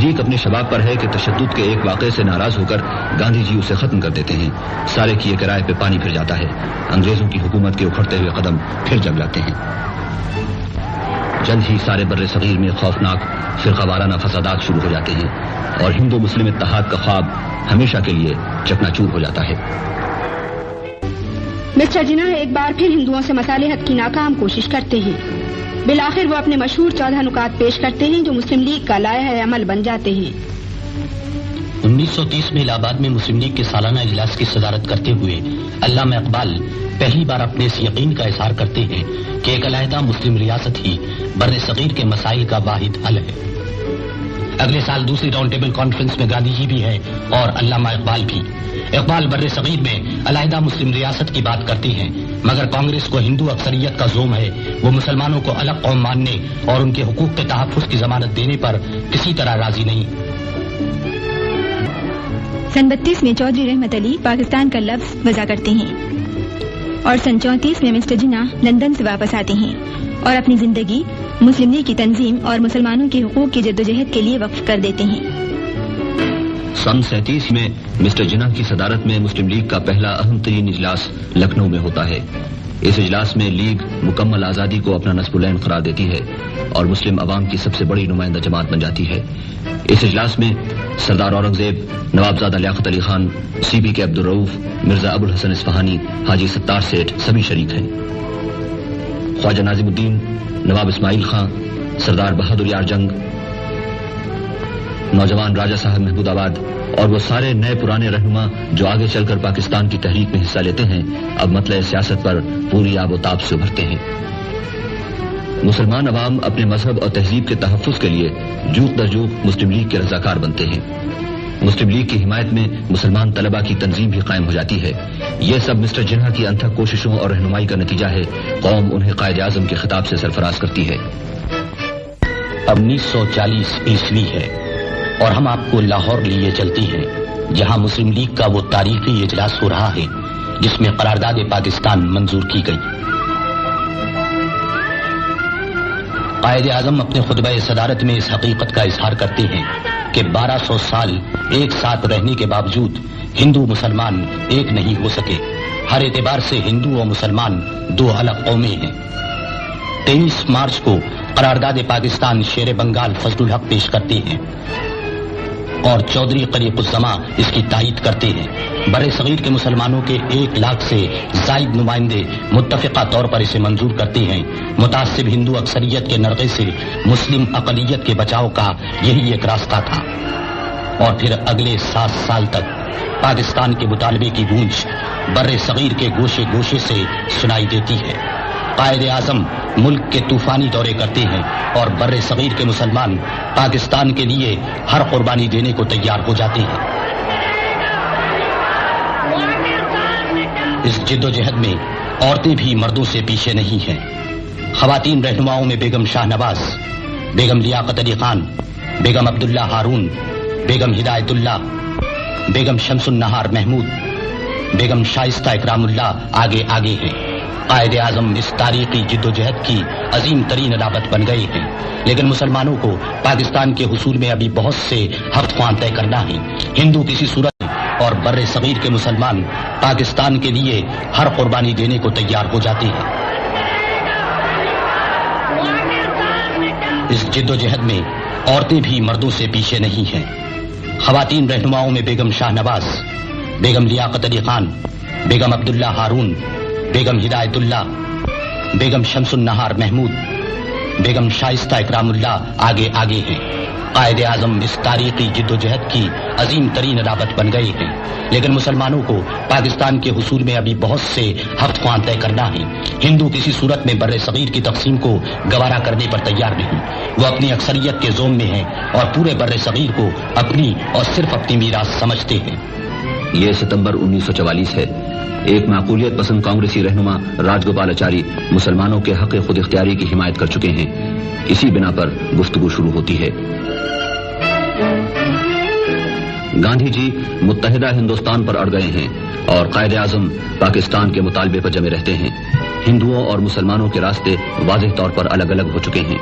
تحقیق اپنے شباب پر ہے کہ تشدد کے ایک واقعے سے ناراض ہو کر گاندھی جی اسے ختم کر دیتے ہیں. سارے کیے کرائے پہ پانی پھر جاتا ہے. انگریزوں کی حکومت کے اکھڑتے ہوئے قدم پھر جگ جاتے ہیں. جلد ہی سارے بر صغیر میں خوفناک فرقہ وارانہ فسادات شروع ہو جاتے ہیں اور ہندو مسلم اتحاد کا خواب ہمیشہ کے لیے چکنا چور ہو جاتا ہے. مسٹر جناح ایک بار پھر ہندوؤں سے مصالحت کی ناکام کوشش کرتے ہیں. بالآخر وہ اپنے مشہور 14 نکات پیش کرتے ہیں جو مسلم لیگ کا لائحہ عمل بن جاتے ہیں. 1930 میں الہ آباد میں مسلم لیگ کے سالانہ اجلاس کی صدارت کرتے ہوئے علامہ اقبال پہلی بار اپنے اس یقین کا اظہار کرتے ہیں کہ ایک علیحدہ مسلم ریاست ہی بر صغیر کے مسائل کا واحد حل ہے. اگلے سال دوسری راؤنڈ ٹیبل کانفرنس میں گاندھی جی بھی ہے اور علامہ اقبال بھی. اقبال بر صغیر میں علیحدہ مسلم ریاست کی بات کرتے ہیں مگر کانگریس کو ہندو اکثریت کا زوم ہے. وہ مسلمانوں کو الگ قوم ماننے اور ان کے حقوق کے تحفظ کی ضمانت دینے پر کسی طرح راضی نہیں. سن 32 میں چودھری رحمت علی پاکستان کا لفظ وضع کرتے ہیں اور سن 34 میں مسٹر جناح لندن سے واپس آتے ہیں اور اپنی زندگی مسلم لیگ کی تنظیم اور مسلمانوں کے حقوق کی جدوجہد کے لیے وقف کر دیتے ہیں. سن 37 میں مسٹر جناح کی صدارت میں مسلم لیگ کا پہلا اہم ترین اجلاس لکھنؤ میں ہوتا ہے. اس اجلاس میں لیگ مکمل آزادی کو اپنا نصب العین قرار دیتی ہے اور مسلم عوام کی سب سے بڑی نمائندہ جماعت بن جاتی ہے. اس اجلاس میں سردار اورنگزیب، نوابزادہ لیاقت علی خان، سی پی کے عبدالرؤف، مرزا ابو الحسن اصفہانی، حاجی ستار سیٹھ سبھی شریک ہیں. خواجہ ناظم الدین، نواب اسماعیل خان، سردار بہادر یار جنگ، نوجوان راجہ صاحب محمود آباد اور وہ سارے نئے پرانے رہنما جو آگے چل کر پاکستان کی تحریک میں حصہ لیتے ہیں اب مطلع سیاست پر پوری آب و تاب سے ابھرتے ہیں. مسلمان عوام اپنے مذہب اور تہذیب کے تحفظ کے لیے جوق در جوق مسلم لیگ کے رضاکار بنتے ہیں. مسلم لیگ کی حمایت میں مسلمان طلبہ کی تنظیم بھی قائم ہو جاتی ہے. یہ سب مسٹر جناح کی انتھک کوششوں اور رہنمائی کا نتیجہ ہے. قوم انہیں قائد اعظم کے خطاب سے سرفراز کرتی ہے. اب 1940 عیسوی ہے اور ہم آپ کو لاہور لیے چلتی ہیں جہاں مسلم لیگ کا وہ تاریخی اجلاس ہو رہا ہے جس میں قرارداد پاکستان منظور کی گئی. قائد اعظم اپنے خطبہ صدارت میں اس حقیقت کا اظہار کرتے ہیں کہ 1200 سال ایک ساتھ رہنے کے باوجود ہندو مسلمان ایک نہیں ہو سکے. ہر اعتبار سے ہندو اور مسلمان دو الگ قومیں ہیں. 23 مارچ کو قرارداد پاکستان شیر بنگال فضل الحق پیش کرتے ہیں اور چودھری قریب الزماں اس کی تائید کرتے ہیں. بر صغیر کے مسلمانوں کے 1 لاکھ سے زائد نمائندے متفقہ طور پر اسے منظور کرتے ہیں. متعصب ہندو اکثریت کے نرغے سے مسلم اقلیت کے بچاؤ کا یہی ایک راستہ تھا. اور پھر اگلے 7 سال تک پاکستان کے مطالبے کی گونج بر صغیر کے گوشے گوشے سے سنائی دیتی ہے. قائد اعظم ملک کے طوفانی دورے کرتے ہیں اور بر صغیر کے مسلمان پاکستان کے لیے ہر قربانی دینے کو تیار ہو جاتے ہیں. اس جد و جہد میں عورتیں بھی مردوں سے پیچھے نہیں ہیں. خواتین رہنماؤں میں بیگم شاہ نواز، بیگم لیاقت علی خان، بیگم عبداللہ ہارون، بیگم ہدایت اللہ، بیگم شمس النہار محمود، بیگم شائستہ اکرام اللہ آگے آگے ہیں. قائد اعظم اس تاریخی جد و جہد کی عظیم ترین علامت بن گئے ہیں. لیکن مسلمانوں کو پاکستان کے حصول میں ابھی بہت سے ہفت خوان طے کرنا ہے. ہندو کسی صورت اور بر صغیر کے مسلمان پاکستان کے لیے ہر قربانی دینے کو تیار ہو جاتے ہیں. اس جد و جہد میں عورتیں بھی مردوں سے پیچھے نہیں ہیں. خواتین رہنماؤں میں بیگم شاہ نواز، بیگم لیاقت علی خان، بیگم عبداللہ ہارون، بیگم ہدایت اللہ، بیگم شمس النہار محمود، بیگم شائستہ اکرام اللہ آگے آگے ہیں. قائد اعظم اس تاریخی جد و جہد کی عظیم ترین علامت بن گئے ہیں. لیکن مسلمانوں کو پاکستان کے حصول میں ابھی بہت سے ہفت خوان طے کرنا ہے. ہندو کسی صورت میں بر صغیر کی تقسیم کو گوارا کرنے پر تیار نہیں. وہ اپنی اکثریت کے زوم میں ہیں اور پورے بر صغیر کو اپنی اور صرف اپنی میراث سمجھتے ہیں. یہ ستمبر 1944 ہے. ایک معقولیت پسند کانگریسی رہنما راج گوپالاچاری مسلمانوں کے حق خود اختیاری کی حمایت کر چکے ہیں. اسی بنا پر گفتگو شروع ہوتی ہے. گاندھی جی متحدہ ہندوستان پر اڑ گئے ہیں اور قائد اعظم پاکستان کے مطالبے پر جمے رہتے ہیں. ہندوؤں اور مسلمانوں کے راستے واضح طور پر الگ الگ ہو چکے ہیں.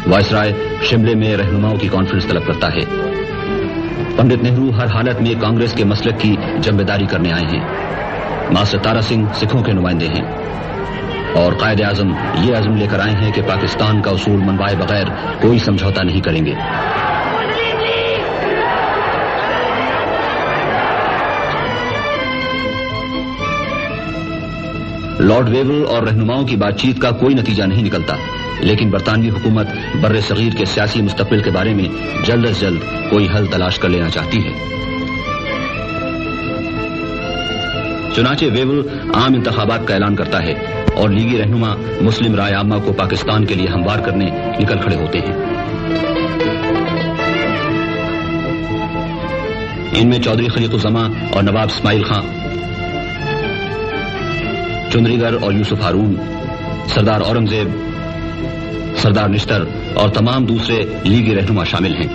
وائسرائے شملے میں رہنماؤں کی کانفرنس طلب کرتا ہے۔ پنڈت نہرو ہر حالت میں کانگریس کے مسلک کی جنبداری کرنے آئے ہیں۔ ماسٹر تارا سنگھ سکھوں کے نمائندے ہیں اور قائد اعظم یہ عزم لے کر آئے ہیں کہ پاکستان کا اصول منوائے بغیر کوئی سمجھوتا نہیں کریں گے۔ لارڈ ویول اور رہنماؤں کی بات چیت کا کوئی نتیجہ نہیں نکلتا، لیکن برطانوی حکومت بر صغیر کے سیاسی مستقبل کے بارے میں جلد از جلد کوئی حل تلاش کر لینا چاہتی ہے۔ چنانچہ ویول عام انتخابات کا اعلان کرتا ہے اور لیگی رہنما مسلم رائے عامہ کو پاکستان کے لیے ہموار کرنے نکل کھڑے ہوتے ہیں۔ ان میں چودھری خلیق الزماں اور نواب اسماعیل خان، چندری گر اور یوسف ہارون، سردار اورنگزیب، سردار نشتر اور تمام دوسرے لیگی رہنما شامل ہیں۔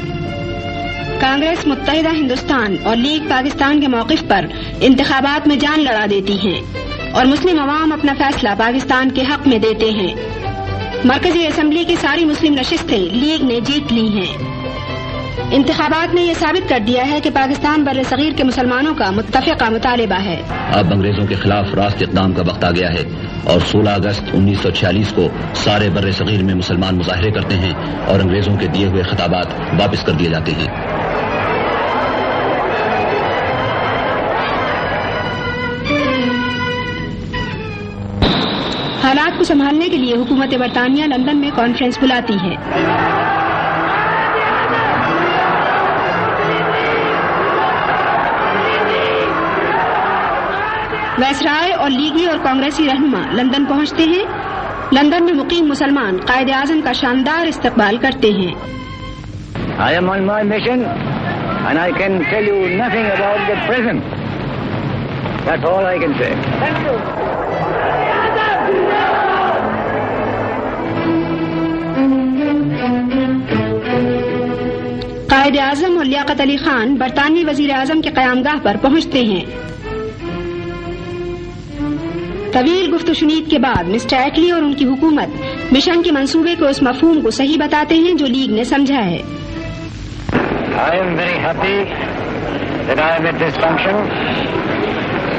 کانگریس متحدہ ہندوستان اور لیگ پاکستان کے موقف پر انتخابات میں جان لڑا دیتی ہیں اور مسلم عوام اپنا فیصلہ پاکستان کے حق میں دیتے ہیں۔ مرکزی اسمبلی کی ساری مسلم نشستیں لیگ نے جیت لی ہیں۔ انتخابات نے یہ ثابت کر دیا ہے کہ پاکستان بر صغیر کے مسلمانوں کا متفقہ مطالبہ ہے۔ اب انگریزوں کے خلاف راست اقدام کا وقت آ گیا ہے اور 16 اگست 1946 کو سارے بر صغیر میں مسلمان مظاہرے کرتے ہیں اور انگریزوں کے دیے ہوئے خطابات واپس کر دیے جاتے ہیں۔ حالات کو سنبھالنے کے لیے حکومت برطانیہ لندن میں کانفرنس بلاتی ہے۔ وائسرائے اور لیگی اور کانگریسی رہنما لندن پہنچتے ہیں۔ لندن میں مقیم مسلمان قائد اعظم کا شاندار استقبال کرتے ہیں۔ I am on my mission and I can tell you nothing about the present. That's all I can say. Thank you. Quaid Azam اور لیاقت علی خان برطانوی وزیر اعظم کے قیامگاہ پر پہنچتے ہیں۔ طویل گفت و شنید کے بعد مسٹر ایٹلی اور ان کی حکومت مشن کے منصوبے کو اس مفہوم کو صحیح بتاتے ہیں جو لیگ نے سمجھا ہے۔ I am very happy that I am at this function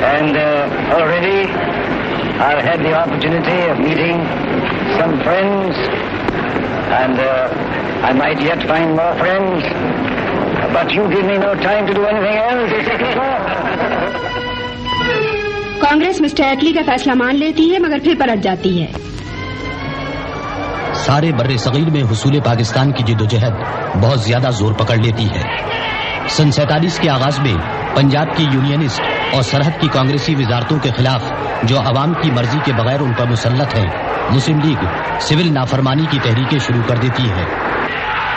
and already I've had the opportunity of meeting some friends and I might yet find more friends, but you give me no time to do anything else. Congress mister Attlee کا فیصلہ مان لیتی ہے مگر پھر پلٹ جاتی ہے۔ سارے بر صغیر میں حصول پاکستان کی جدوجہد بہت زیادہ زور پکڑ لیتی ہے۔ سن 47 کے آغاز میں پنجاب کی یونینسٹ اور سرحد کی کانگریسی وزارتوں کے خلاف جو عوام کی مرضی کے بغیر ان پر مسلط ہیں، مسلم لیگ سول نافرمانی کی تحریکیں شروع کر دیتی ہے۔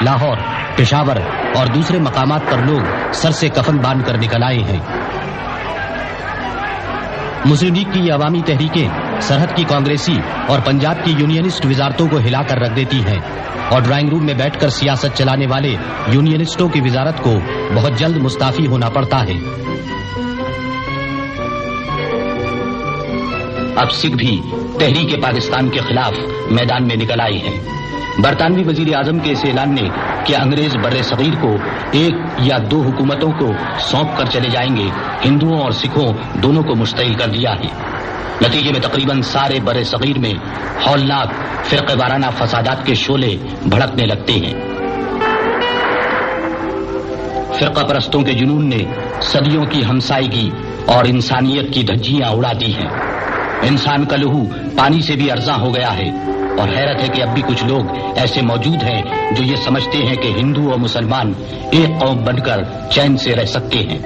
لاہور، پشاور اور دوسرے مقامات پر لوگ سر سے کفن باندھ کر نکل آئے ہیں۔ مسلم لیگ کی یہ عوامی تحریکیں سرحد کی کانگریسی اور پنجاب کی یونینسٹ وزارتوں کو ہلا کر رکھ دیتی ہیں اور ڈرائنگ روم میں بیٹھ کر سیاست چلانے والے یونینسٹوں کی وزارت کو بہت جلد مستعفی ہونا پڑتا ہے۔ اب سکھ بھی تحریک پاکستان کے خلاف میدان میں نکل آئے ہیں۔ برطانوی وزیر اعظم کے اس اعلان نے کہ انگریز بر صغیر کو ایک یا دو حکومتوں کو سونپ کر چلے جائیں گے، ہندوؤں اور سکھوں دونوں کو مشتعل کر دیا ہے۔ نتیجے میں تقریباً سارے بر صغیر میں ہولناک فرقہ وارانہ فسادات کے شعلے بھڑکنے لگتے ہیں۔ فرقہ پرستوں کے جنون نے صدیوں کی ہمسائیگی اور انسانیت کی دھجیاں اڑا دی ہیں۔ انسان کا لہو پانی سے بھی ارزاں ہو گیا ہے اور حیرت ہے کہ اب بھی کچھ لوگ ایسے موجود ہیں جو یہ سمجھتے ہیں کہ ہندو اور مسلمان ایک قوم بن کر چین سے رہ سکتے ہیں۔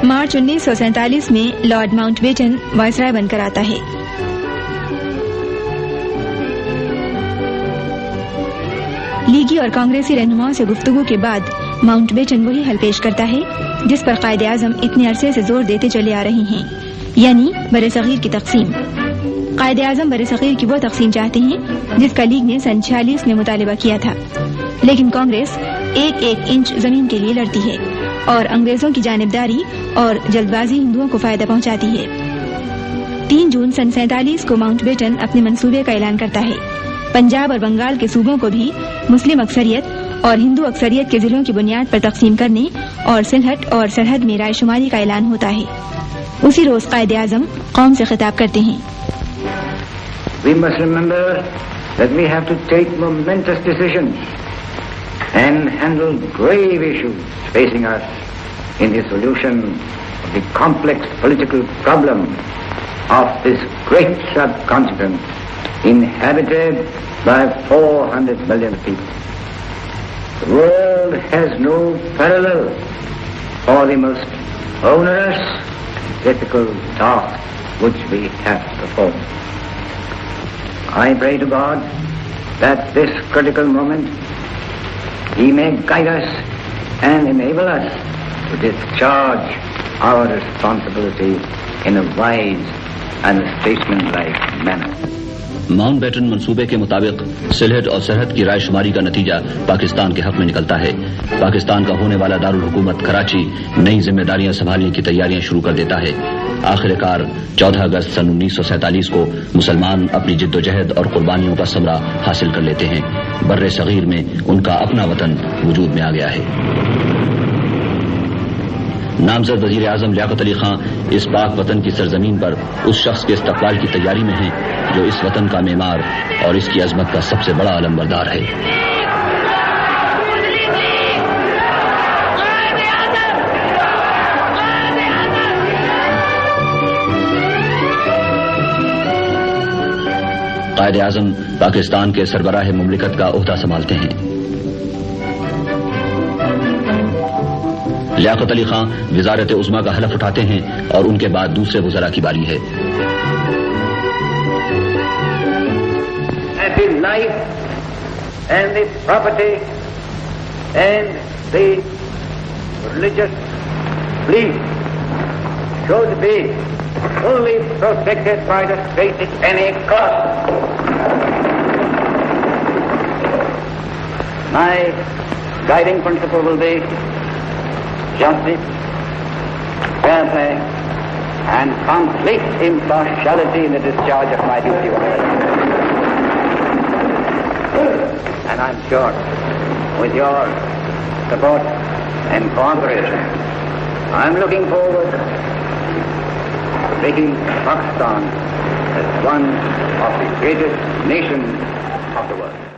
مارچ 1947 میں لارڈ ماؤنٹ بیٹن وائسرائے بن کر آتا ہے۔ لیگی اور کانگریسی رہنماؤں سے گفتگو کے بعد ماؤنٹ بیٹن وہی حل پیش کرتا ہے جس پر قائد اعظم اتنے عرصے سے زور دیتے چلے آ رہے ہیں، یعنی بر صغیر کی تقسیم۔ قائد اعظم بر صغیر کی وہ تقسیم چاہتے ہیں جس کا لیگ نے سن 46 میں مطالبہ کیا تھا۔ لیکن کانگریس ایک ایک انچ زمین کے لیے لڑتی ہے اور انگریزوں کی جانبداری اور جلد بازی ہندوؤں کو فائدہ پہنچاتی ہے۔ 3 جون سن 47 کو ماؤنٹ بیٹن اپنے منصوبے کا اعلان کرتا ہے۔ پنجاب اور بنگال کے صوبوں کو بھی مسلم اکثریت اور ہندو اکثریت کے ضلعوں کی بنیاد پر تقسیم کرنے اور سلہٹ اور سرحد میں رائے شماری کا اعلان ہوتا ہے۔ اسی روز قائد اعظم قوم سے خطاب کرتے ہیں۔ We must remember that we have to take momentous decisions and handle grave issues facing us in the solution of the complex political problem of this great subcontinent inhabited by 400 million people. The world has no parallel for the most onerous, difficult task which we have to perform. I pray to God that this critical moment He may guide us and enable us to discharge our responsibility in a wise and statesmanlike manner. Mountbatten منصوبے کے مطابق سلہٹ اور سرحد کی رائے شماری کا نتیجہ پاکستان کے حق میں نکلتا ہے۔ پاکستان کا ہونے والا دارالحکومت کراچی نئی ذمہ داریاں سنبھالنے کی تیاریاں شروع کر دیتا ہے۔ آخر کار 14 اگست سن 1947 کو مسلمان اپنی جد و جہد اور قربانیوں کا ثمرہ حاصل کر لیتے ہیں۔ بر صغیر میں ان کا اپنا وطن وجود میں آ گیا ہے۔ نامزد وزیر اعظم لیاقت علی خان اس پاک وطن کی سرزمین پر اس شخص کے استقبال کی تیاری میں ہیں جو اس وطن کا معمار اور اس کی عظمت کا سب سے بڑا علمبردار ہے۔ قائد اعظم پاکستان کے سربراہ مملکت کا عہدہ سنبھالتے ہیں۔ لیاقت علی خان وزارت عظمیٰ کا حلف اٹھاتے ہیں اور ان کے بعد دوسرے وزراء کی باری ہے۔ The life and the property and the religious belief should be fully protected by the state at any cost. My guiding principle will be justice, fair play, and complete impartiality in the discharge of my duty. And I'm sure, with your support and cooperation, I'm looking forward to making Pakistan as one of the greatest nations of the world.